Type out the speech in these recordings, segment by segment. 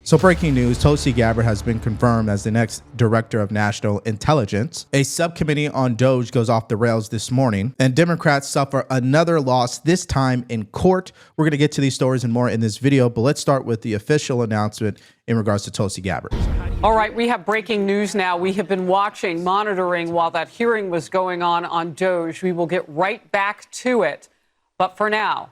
So breaking news, Tulsi Gabbard has been confirmed as the next Director of National Intelligence. A subcommittee on DOGE goes off the rails this morning, and Democrats suffer another loss, this time in court. We're going to get to these stories and more in this video, but let's start with the official announcement in regards to Tulsi Gabbard. All right, we have breaking news now. We have been watching, monitoring while that hearing was going on DOGE. We will get right back to it. But for now,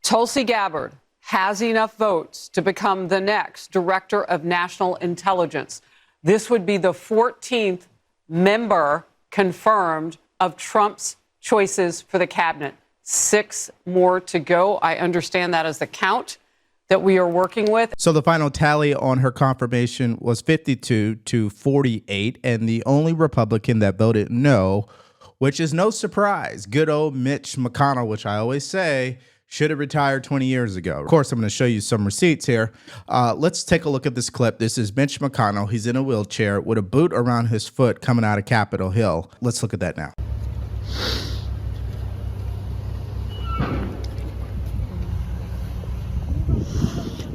Tulsi Gabbard has enough votes to become the next Director of National Intelligence. This would be the 14th member confirmed of Trump's choices for the cabinet. 6 more to go. I understand that as the count that we are working with. So the final tally on her confirmation was 52 to 48, and the only Republican that voted no, which is no surprise, good old Mitch McConnell, which I always say should have retired 20 years ago. Of course, I'm going to show you some receipts here. Let's take a look at this clip. This is Mitch McConnell. He's in a wheelchair with a boot around his foot coming out of Capitol Hill. Let's look at that now.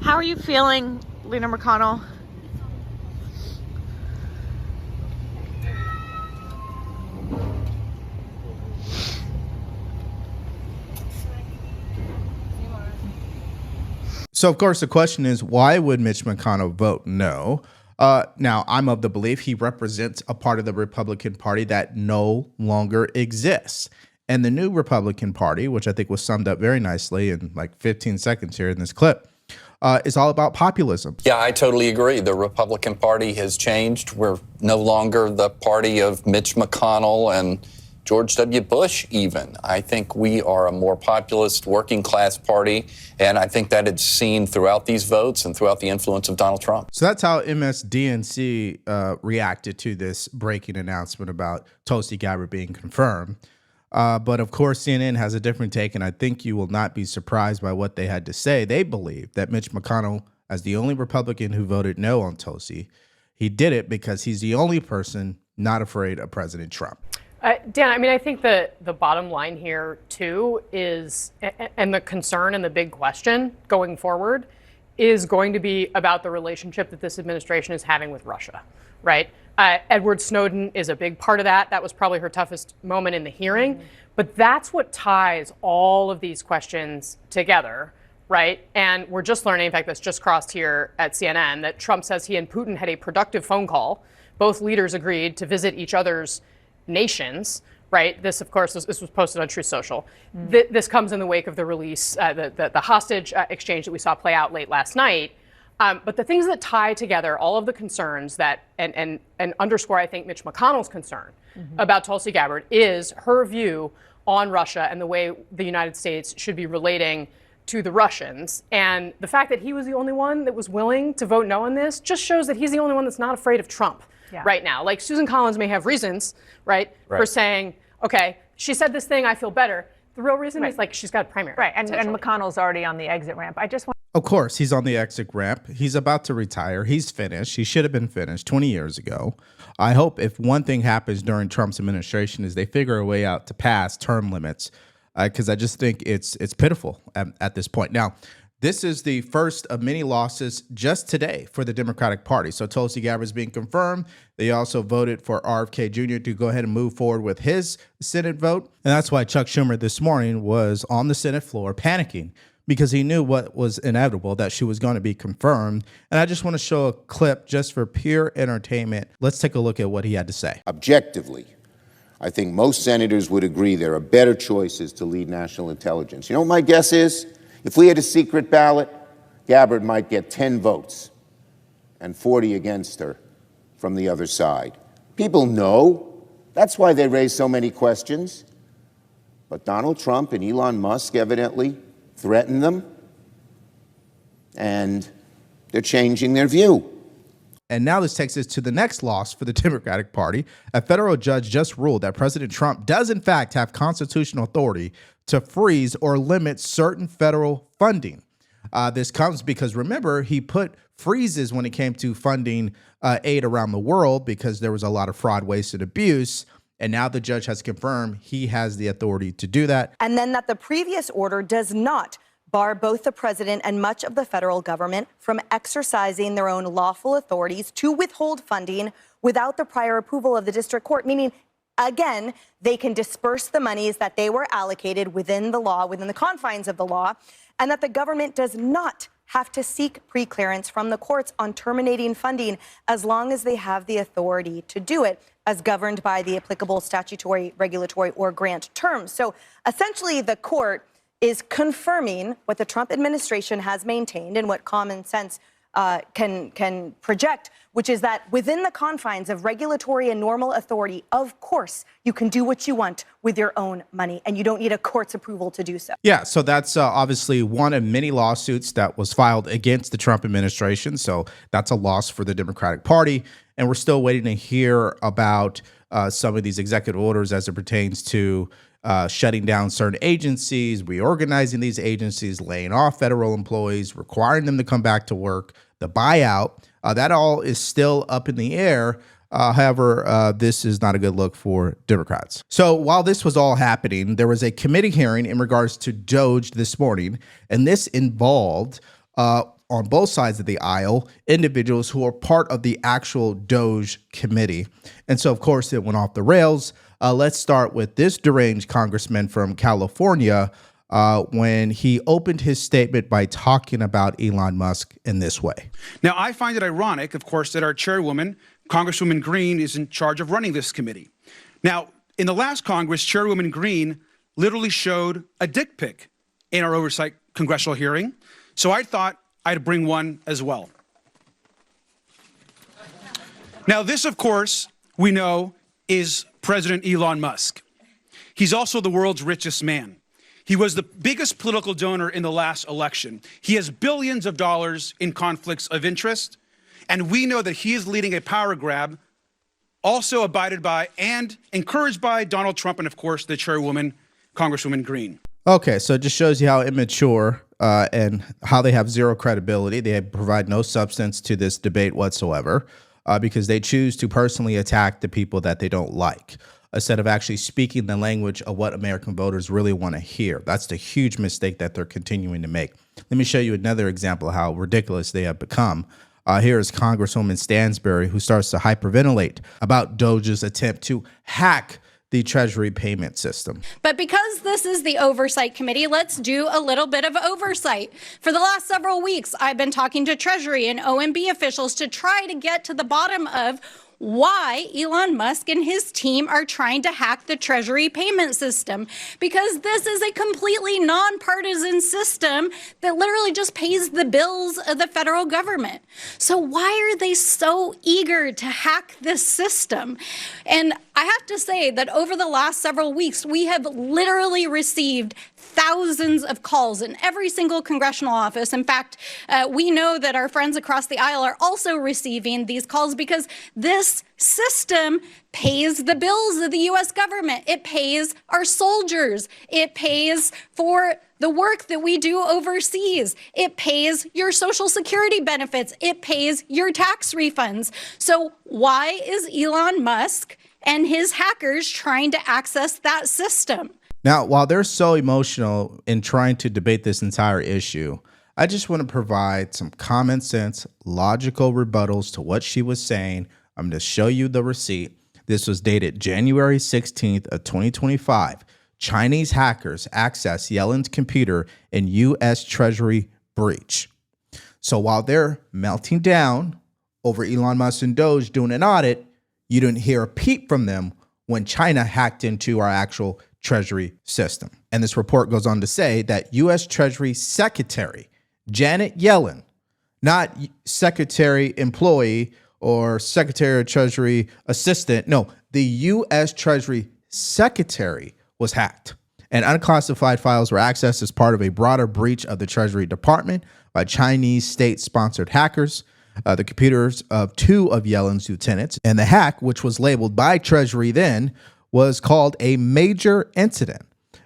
How are you feeling, Leader McConnell? So, of course, the question is, why would Mitch McConnell vote no? Now, I'm of the belief he represents a part of the Republican Party that no longer exists. And the new Republican Party, which I think was summed up very nicely in like 15 seconds here in this clip, is all about populism. Yeah, I totally agree. The Republican Party has changed. We're no longer the party of Mitch McConnell and George W. Bush even. I think we are a more populist working class party, and I think that it's seen throughout these votes and throughout the influence of Donald Trump. So that's how MSDNC reacted to this breaking announcement about Tulsi Gabbard being confirmed. But of course, CNN has a different take, and I think you will not be surprised by what they had to say. They believe that Mitch McConnell, as the only Republican who voted no on Tulsi, he did it because he's the only person not afraid of President Trump. Dan, I mean, I think the bottom line here, too, is, and the concern and the big question going forward is going to be about the relationship that this administration is having with Russia, right? Edward Snowden is a big part of that. That was probably her toughest moment in the hearing. But that's what ties all of these questions together, right? And we're just learning, in fact, this just crossed here at CNN, that Trump says he and Putin had a productive phone call. Both leaders agreed to visit each other's nations, right? This, of course, this was posted on Truth Social. This comes in the wake of the release, the hostage exchange that we saw play out late last night. But the things that tie together all of the concerns that and underscore, I think, Mitch McConnell's concern about Tulsi Gabbard is her view on Russia and the way the United States should be relating to the Russians. And the fact that he was the only one that was willing to vote no on this just shows that he's the only one that's not afraid of Trump right now. Like, Susan Collins may have reasons, right, for saying, okay, she said this thing, I feel better. The real reason is, like, she's got a primary. Right, and McConnell's already on the exit ramp. I just want. Of course, he's on the exit ramp. He's about to retire. He's finished. He should have been finished 20 years ago. I hope if one thing happens during Trump's administration is they figure a way out to pass term limits, because I just think it's pitiful at this point. Now, this is the first of many losses just today for the Democratic Party. So Tulsi Gabbard is being confirmed. They also voted for RFK Jr. to go ahead and move forward with his Senate vote. And that's why Chuck Schumer this morning was on the Senate floor panicking, because he knew what was inevitable, that she was going to be confirmed. And I just want to show a clip just for pure entertainment. Let's take a look at what he had to say. Objectively, I think most senators would agree there are better choices to lead national intelligence. You know what my guess is? If we had a secret ballot, Gabbard might get 10 votes and 40 against her from the other side. People know. That's why they raise so many questions. But Donald Trump and Elon Musk evidently threaten them, and they're changing their view. And now this takes us to the next loss for the Democratic Party. A federal judge just ruled that President Trump does in fact have constitutional authority to freeze or limit certain federal funding. This comes because, remember, he put freezes when it came to funding aid around the world because there was a lot of fraud, waste, and abuse. And now the judge has confirmed he has the authority to do that. And then that the previous order does not bar both the president and much of the federal government from exercising their own lawful authorities to withhold funding without the prior approval of the district court, meaning, again, they can disperse the monies that they were allocated within the law, within the confines of the law, and that the government does not have to seek pre-clearance from the courts on terminating funding as long as they have the authority to do it, as governed by the applicable statutory, regulatory, or grant terms. So essentially, the court is confirming what the Trump administration has maintained and what common sense can project, which is that within the confines of regulatory and normal authority, of course, you can do what you want with your own money, and you don't need a court's approval to do so. Yeah, so that's obviously one of many lawsuits that was filed against the Trump administration. So that's a loss for the Democratic Party. And we're still waiting to hear about some of these executive orders as it pertains to shutting down certain agencies, reorganizing these agencies, laying off federal employees, requiring them to come back to work, the buyout. That all is still up in the air. However, this is not a good look for Democrats. So while this was all happening, there was a committee hearing in regards to DOGE this morning, and this involved, on both sides of the aisle, individuals who are part of the actual DOGE committee. And so, of course, it went off the rails. Let's start with this deranged congressman from California when he opened his statement by talking about Elon Musk in this way. Now, I find it ironic, of course, that our chairwoman, Congresswoman Green, is in charge of running this committee. Now, in the last Congress, Chairwoman Green literally showed a dick pic in our oversight congressional hearing. So I thought I'd bring one as well. Now, this, of course, we know is President Elon Musk. He's also the world's richest man. He was the biggest political donor in the last election. He has billions of dollars in conflicts of interest, and we know that he is leading a power grab, also abided by and encouraged by Donald Trump and, of course, the chairwoman, Congresswoman Green. Okay, so it just shows you how immature and how they have zero credibility. They provide no substance to this debate whatsoever because they choose to personally attack the people that they don't like, instead of actually speaking the language of what American voters really want to hear. That's the huge mistake that they're continuing to make. Let me show you another example of how ridiculous they have become. Here is Congresswoman Stansbury, who starts to hyperventilate about DOGE's attempt to hack the Treasury payment system. But because this is the Oversight Committee, let's do a little bit of oversight. For the last several weeks, I've been talking to Treasury and OMB officials to try to get to the bottom of why Elon Musk and his team are trying to hack the Treasury payment system, because this is a completely nonpartisan system that literally just pays the bills of the federal government. So why are they so eager to hack this system? And I have to say that over the last several weeks, we have literally received thousands of calls in every single congressional office. In fact, we know that our friends across the aisle are also receiving these calls because this system pays the bills of the U.S. government. It pays our soldiers. It pays for the work that we do overseas. It pays your Social Security benefits. It pays your tax refunds. So why is Elon Musk and his hackers trying to access that system? Now, while they're so emotional in trying to debate this entire issue, I just want to provide some common sense, logical rebuttals to what she was saying. I'm going to show you the receipt. This was dated January 16th of 2025. Chinese hackers access Yellen's computer in U.S. Treasury breach. So while they're melting down over Elon Musk and DOGE doing an audit, you didn't hear a peep from them when China hacked into our actual Treasury system. And this report goes on to say that U.S. Treasury Secretary Janet Yellen, not Secretary Employee or Secretary of Treasury Assistant, no, the U.S. Treasury Secretary was hacked. And unclassified files were accessed as part of a broader breach of the Treasury Department by Chinese state-sponsored hackers. The computers of two of Yellen's lieutenants, and the hack, which was labeled by Treasury then, was called a major incident.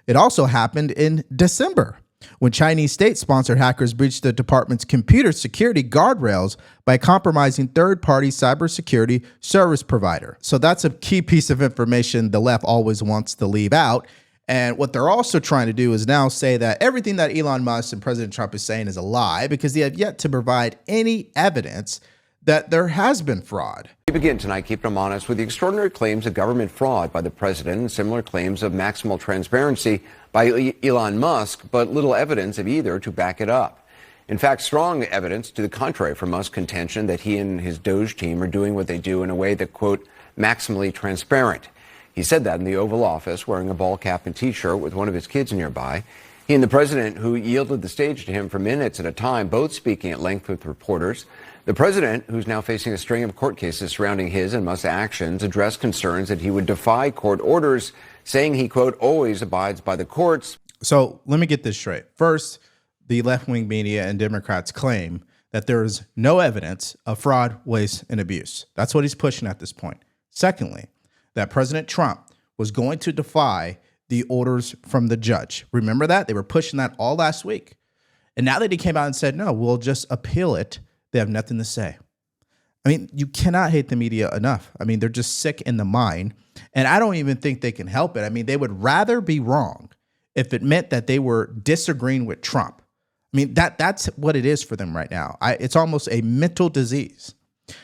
It also happened in December when Chinese state-sponsored hackers breached the department's computer security guardrails by compromising third-party cybersecurity service provider. So that's a key piece of information the left always wants to leave out. And what they're also trying to do is now say that everything that Elon Musk and President Trump is saying is a lie because they have yet to provide any evidence that there has been fraud. We begin tonight, keeping them honest, with the extraordinary claims of government fraud by the president and similar claims of maximal transparency by Elon Musk, but little evidence of either to back it up. In fact, strong evidence to the contrary from Musk's contention that he and his DOGE team are doing what they do in a way that, quote, maximally transparent. He said that in the Oval Office, wearing a ball cap and T-shirt with one of his kids nearby. He and the president, who yielded the stage to him for minutes at a time, both speaking at length with reporters. The president, who's now facing a string of court cases surrounding his and Musk's actions, addressed concerns that he would defy court orders, saying he, quote, always abides by the courts. So let me get this straight. First, the left-wing media and Democrats claim that there is no evidence of fraud, waste, and abuse. That's what he's pushing at this point. Secondly, that President Trump was going to defy the orders from the judge. Remember that? They were pushing that all last week. And now that he came out and said, no, we'll just appeal it, they have nothing to say. I mean, you cannot hate the media enough. I mean, they're just sick in the mind. And I don't even think they can help it. I mean, they would rather be wrong if it meant that they were disagreeing with Trump. I mean, that's what it is for them right now. It's almost a mental disease.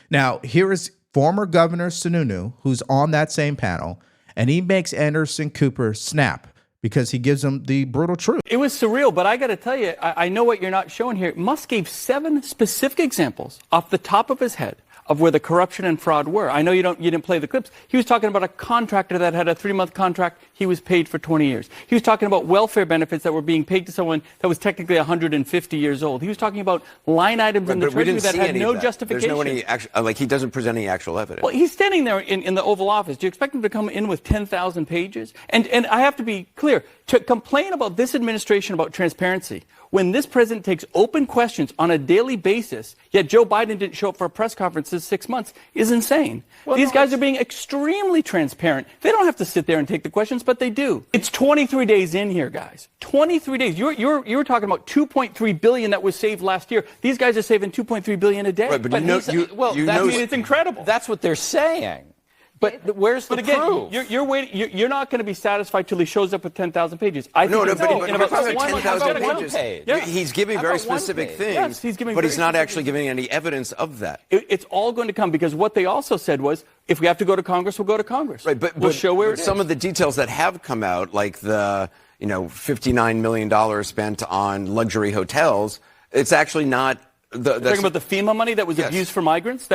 Now, here is former Governor Sununu, who's on that same panel, and he makes Anderson Cooper snap because he gives him the brutal truth. It was surreal, but I got to tell you, I know what you're not showing here. Musk gave 7 specific examples off the top of his head of where the corruption and fraud were. I know you didn't play the clips. He was talking about a contractor that had a 3-month contract. He was paid for 20 years. He was talking about welfare benefits that were being paid to someone that was technically 150 years old. He was talking about line items in the Treasury that had no justification. There's no any he doesn't present any actual evidence. Well, he's standing there in the Oval Office. Do you expect him to come in with 10,000 pages? And I have to be clear, to complain about this administration about transparency, when this president takes open questions on a daily basis, yet Joe Biden didn't show up for a press conference this 6 months, is insane. Well, these guys are being extremely transparent. They don't have to sit there and take the questions, but they do. It's 23 days in here, guys. 23 days. You're talking about $2.3 billion that was saved last year. These guys are saving $2.3 billion a day. Right, but it's incredible. That's what they're saying. But where's the proof? You're waiting. You're not going to be satisfied till he shows up with 10,000 pages. But about 10,000 pages. He's giving very specific things, yes, but he's not actually giving any evidence of that. It's all going to come because what they also said was, if we have to go to Congress, we'll go to Congress. Right, but we'll show where it is. Some of the details that have come out, like the $59 million spent on luxury hotels, it's actually not. Talking about the FEMA money that was abused for migrants.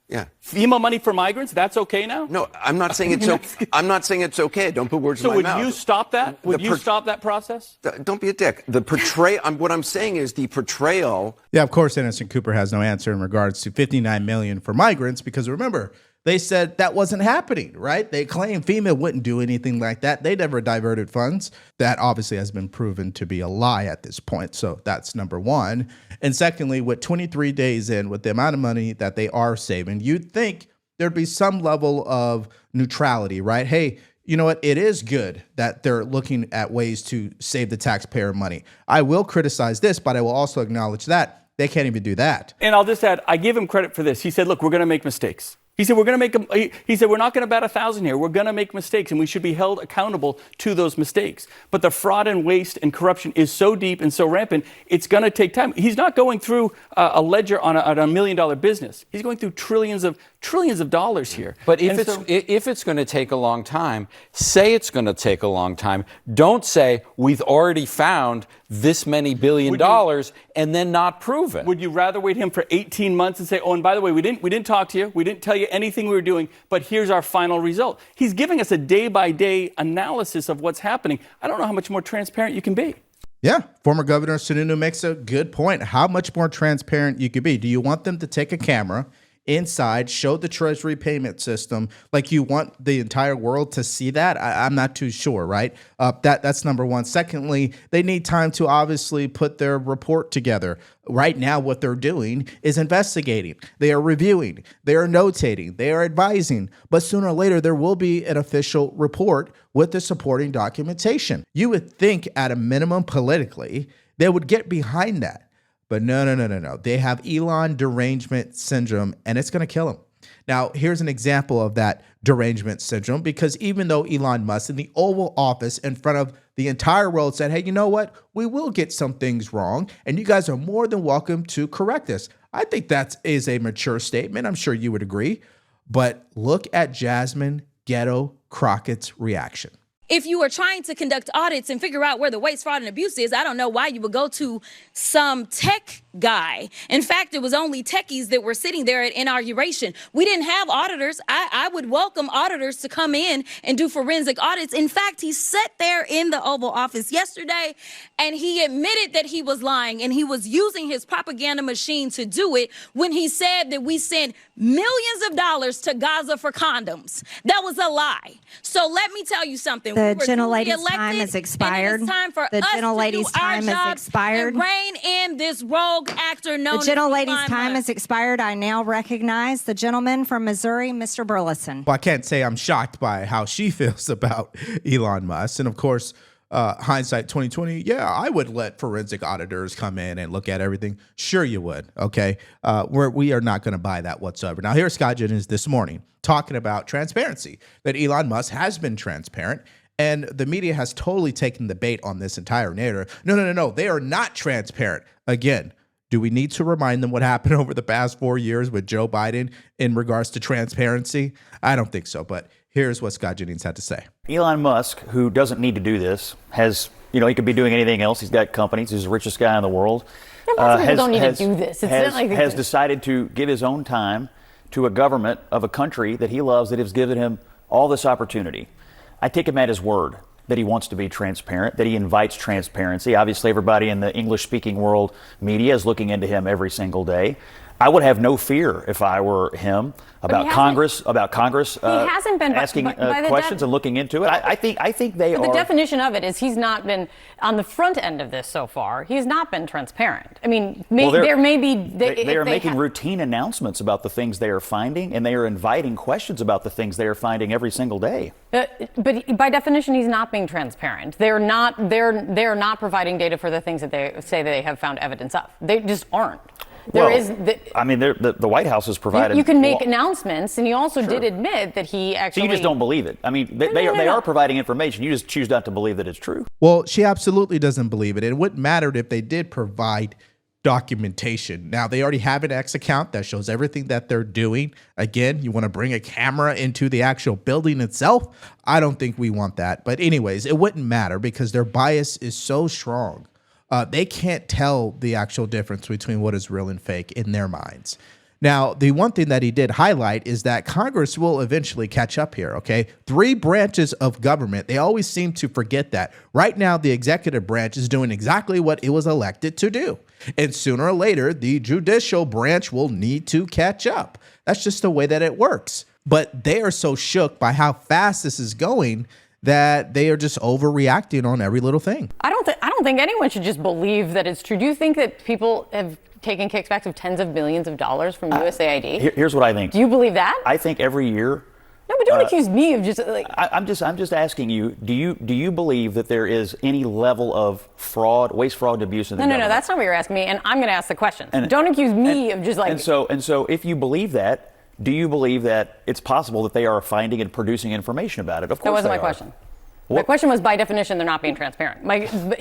Yeah. FEMA money for migrants, that's okay now? No, I'm not saying it's okay. I'm not saying it's okay. Don't put words in my mouth. So would you stop that? Would you stop that process? Don't be a dick. The portrayal, what I'm saying is the portrayal. Yeah, of course, Anderson Cooper has no answer in regards to $59 million for migrants because remember, they said that wasn't happening, right? They claimed FEMA wouldn't do anything like that. They never diverted funds. That obviously has been proven to be a lie at this point. So that's number one. And secondly, with 23 days in, with the amount of money that they are saving, you'd think there'd be some level of neutrality, right? Hey, you know what? It is good that they're looking at ways to save the taxpayer money. I will criticize this, but I will also acknowledge that they can't even do that. And I'll just add, I give him credit for this. He said, look, we're going to make mistakes. He said, we're not going to bat 1,000 here. We're going to make mistakes, and we should be held accountable to those mistakes. But the fraud and waste and corruption is so deep and so rampant, it's going to take time. He's not going through a ledger on a $1 million business. He's going through trillions of dollars here. But if it's going to take a long time, say it's going to take a long time. Don't say we've already found this many $1 billion and then not prove it. Would you rather wait him for 18 months and say, oh, and by the way, we didn't talk to you. We didn't tell you anything we were doing, but here's our final result. He's giving us a day-by-day analysis of what's happening. I don't know how much more transparent you can be. Yeah, former Governor Sununu makes a good point. How much more transparent you could be? Do you want them to take a camera inside, show the Treasury payment system like you want the entire world to see that? I'm not too sure, right? That's number one. Secondly, they need time to obviously put their report together. Right now, what they're doing is investigating. They are reviewing. They are notating. They are advising. But sooner or later, there will be an official report with the supporting documentation. You would think at a minimum politically, they would get behind that. But no. They have Elon derangement syndrome, and it's going to kill them. Now, here's an example of that derangement syndrome, because even though Elon Musk in the Oval Office in front of the entire world said, hey, you know what? We will get some things wrong, and you guys are more than welcome to correct this. I think that is a mature statement. I'm sure you would agree. But look at Jasmine Ghetto Crockett's reaction. If you are trying to conduct audits and figure out where the waste, fraud, and abuse is, I don't know why you would go to some tech guy. In fact, it was only techies that were sitting there at inauguration. We didn't have auditors. I would welcome auditors to come in and do forensic audits. In fact, he sat there in the Oval Office yesterday and he admitted that he was lying and he was using his propaganda machine to do it when he said that we sent millions of dollars to Gaza for condoms. That was a lie. So let me tell you something. The gentlelady's time has expired. It's time for the us gentlelady's to do our time job has expired. and rein in this rogue actor known The as gentlelady's Elon time Musk. has expired. I now recognize the gentleman from Missouri, Mr. Burleson. Well, I can't say I'm shocked by how she feels about Elon Musk. And of course, hindsight 2020, yeah, I would let forensic auditors come in and look at everything. Sure you would, okay? We are not going to buy that whatsoever. Now, here's Scott Jennings this morning talking about transparency, that Elon Musk has been transparent. And the media has totally taken the bait on this entire narrative. No. They are not transparent. Again, do we need to remind them what happened over the past 4 years with Joe Biden in regards to transparency? I don't think so. But here's what Scott Jennings had to say. Elon Musk, who doesn't need to do this, has, he could be doing anything else. He's got companies. He's the richest guy in the world. People don't need to do this. It's not like has decided to give his own time to a government of a country that he loves, that has given him all this opportunity. I take him at his word that he wants to be transparent, that he invites transparency. Obviously, everybody in the English-speaking world media is looking into him every single day. I would have no fear if I were him about Congress. He hasn't been asking questions and looking into it. I think they are. The definition of it is he's not been on the front end of this so far. He's not been transparent. I mean, there may be. They are making routine announcements about the things they are finding, and they are inviting questions about the things they are finding every single day. But by definition, he's not being transparent. They're not providing data for the things that they say that they have found evidence of. They just aren't. The White House has provided. You can make announcements, and he also did admit that he actually. So you just don't believe it. I mean, they are providing information. You just choose not to believe that it's true. Well, she absolutely doesn't believe it. It wouldn't matter if they did provide documentation. Now, they already have an X account that shows everything that they're doing. Again, you want to bring a camera into the actual building itself? I don't think we want that. But anyways, it wouldn't matter because their bias is so strong. They can't tell the actual difference between what is real and fake in their minds. Now, the one thing that he did highlight is that Congress will eventually catch up here, okay? 3 branches of government, they always seem to forget that. Right now, the executive branch is doing exactly what it was elected to do. And sooner or later, the judicial branch will need to catch up. That's just the way that it works. But they are so shook by how fast this is going that they are just overreacting on every little thing. I don't think anyone should just believe that it's true. Do you think that people have taken kickbacks of tens of millions of dollars from USAID? Here's what I think. Do you believe that? I think every year. No, but don't accuse me of just like. I'm just asking you. Do you believe that there is any level of fraud, waste, fraud, and abuse in the government? No. That's not what you're asking me, and I'm going to ask the question. Don't accuse me of just like. And so, if you believe that. Do you believe that it's possible that they are finding and producing information about it? Of course, that wasn't my question. My question was, by definition, they're not being transparent.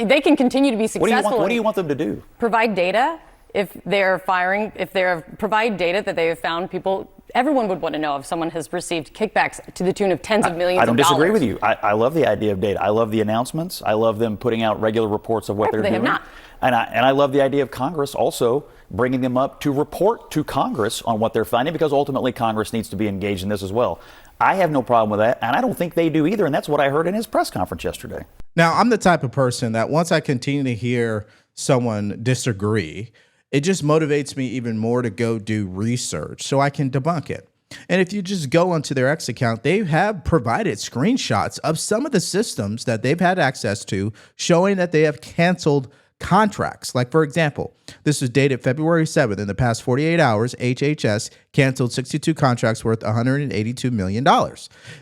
They can continue to be successful. What do you want them to do? Provide data. If they're provide data that they have found people. Everyone would want to know if someone has received kickbacks to the tune of tens of millions of dollars. I don't disagree with you. I love the idea of data. I love the announcements. I love them putting out regular reports of what they're doing. They have not. And I love the idea of Congress also bringing them up to report to Congress on what they're finding, because ultimately Congress needs to be engaged in this as well. I have no problem with that, and I don't think they do either, and that's what I heard in his press conference yesterday. Now, I'm the type of person that once I continue to hear someone disagree, it just motivates me even more to go do research so I can debunk it. And if you just go onto their X account, they have provided screenshots of some of the systems that they've had access to showing that they have canceled contracts. Like, for example, this is dated February 7th. In the past 48 hours, HHS canceled 62 contracts worth $182 million.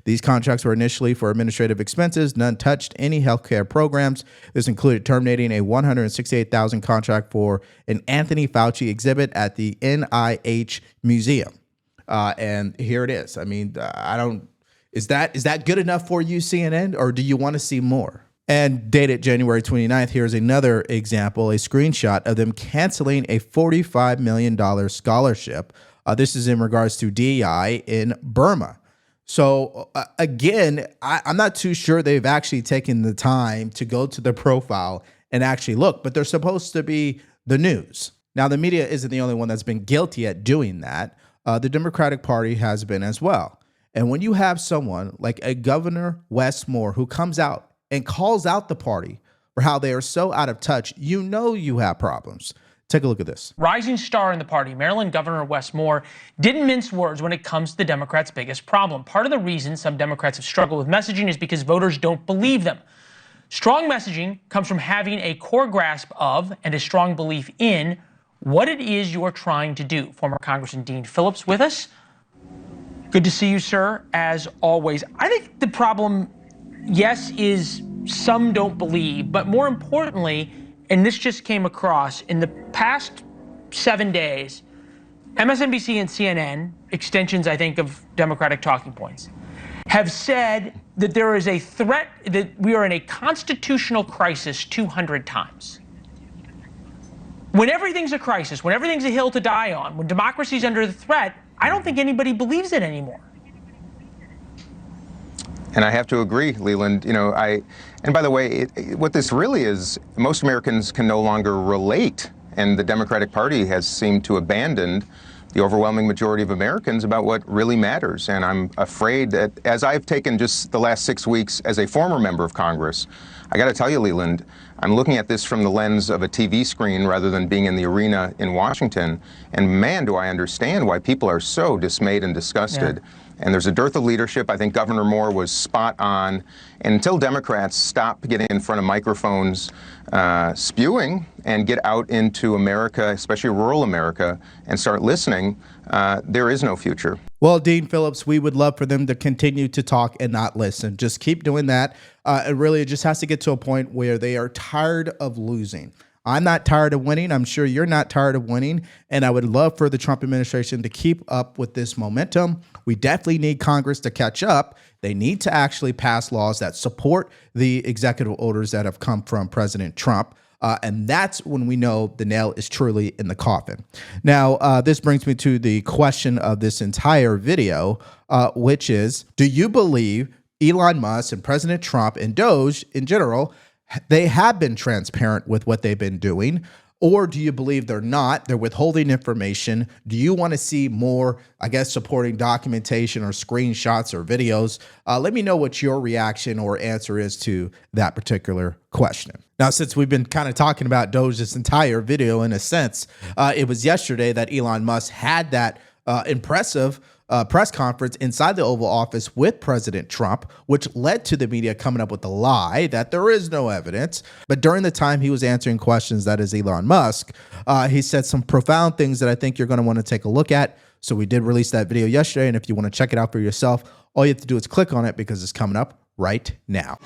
These contracts were initially for administrative expenses. None touched any healthcare programs. This included terminating a $168,000 contract for an Anthony Fauci exhibit at the NIH Museum. And here it is. I mean, is that good enough for you, CNN, or do you want to see more? And dated January 29th, here's another example, a screenshot of them canceling a $45 million scholarship. This is in regards to DEI in Burma. So again, I'm not too sure they've actually taken the time to go to the profile and actually look, but they're supposed to be the news. Now, the media isn't the only one that's been guilty at doing that. The Democratic Party has been as well. And when you have someone like a Governor Wes Moore who comes out and calls out the party for how they are so out of touch, you know you have problems. Take a look at this. Rising star in the party, Maryland Governor Wes Moore, didn't mince words when it comes to the Democrats' biggest problem. Part of the reason some Democrats have struggled with messaging is because voters don't believe them. Strong messaging comes from having a core grasp of and a strong belief in what it is you're trying to do. Former Congressman Dean Phillips with us. Good to see you, sir, as always. I think the problem, yes, is some don't believe, but more importantly, and this just came across, in the past 7 days, MSNBC and CNN, extensions, I think, of Democratic talking points, have said that there is a threat, that we are in a constitutional crisis 200 times. When everything's a crisis, when everything's a hill to die on, when democracy's under the threat, I don't think anybody believes it anymore. And I have to agree, Leland. And by the way, what this really is, most Americans can no longer relate, and the Democratic Party has seemed to abandon the overwhelming majority of Americans about what really matters. And I'm afraid that, as I've taken just the last 6 weeks as a former member of Congress, I got to tell you, Leland, I'm looking at this from the lens of a TV screen rather than being in the arena in Washington. And man, do I understand why people are so dismayed and disgusted. Yeah. And there's a dearth of leadership. I think Governor Moore was spot on. And until Democrats stop getting in front of microphones, spewing, and get out into America, especially rural America, and start listening, there is no future. Well, Dean Phillips, we would love for them to continue to talk and not listen. Just keep doing that. And really, it just has to get to a point where they are tired of losing. I'm not tired of winning. I'm sure you're not tired of winning. And I would love for the Trump administration to keep up with this momentum. We definitely need Congress to catch up. They need to actually pass laws that support the executive orders that have come from President Trump. And that's when we know the nail is truly in the coffin. Now, this brings me to the question of this entire video, which is, do you believe Elon Musk and President Trump and DOGE in general, they have been transparent with what they've been doing? Or do you believe they're not? They're withholding information. Do you want to see more, I guess, supporting documentation or screenshots or videos? Let me know what your reaction or answer is to that particular question. Now, since we've been kind of talking about DOGE this entire video, in a sense, it was yesterday that Elon Musk had that impressive press conference inside the Oval Office with President Trump, which led to the media coming up with the lie that there is no evidence. But during the time he was answering questions, that is Elon Musk, he said some profound things that I think you're going to want to take a look at. So we did release that video yesterday. And if you want to check it out for yourself, all you have to do is click on it because it's coming up right now.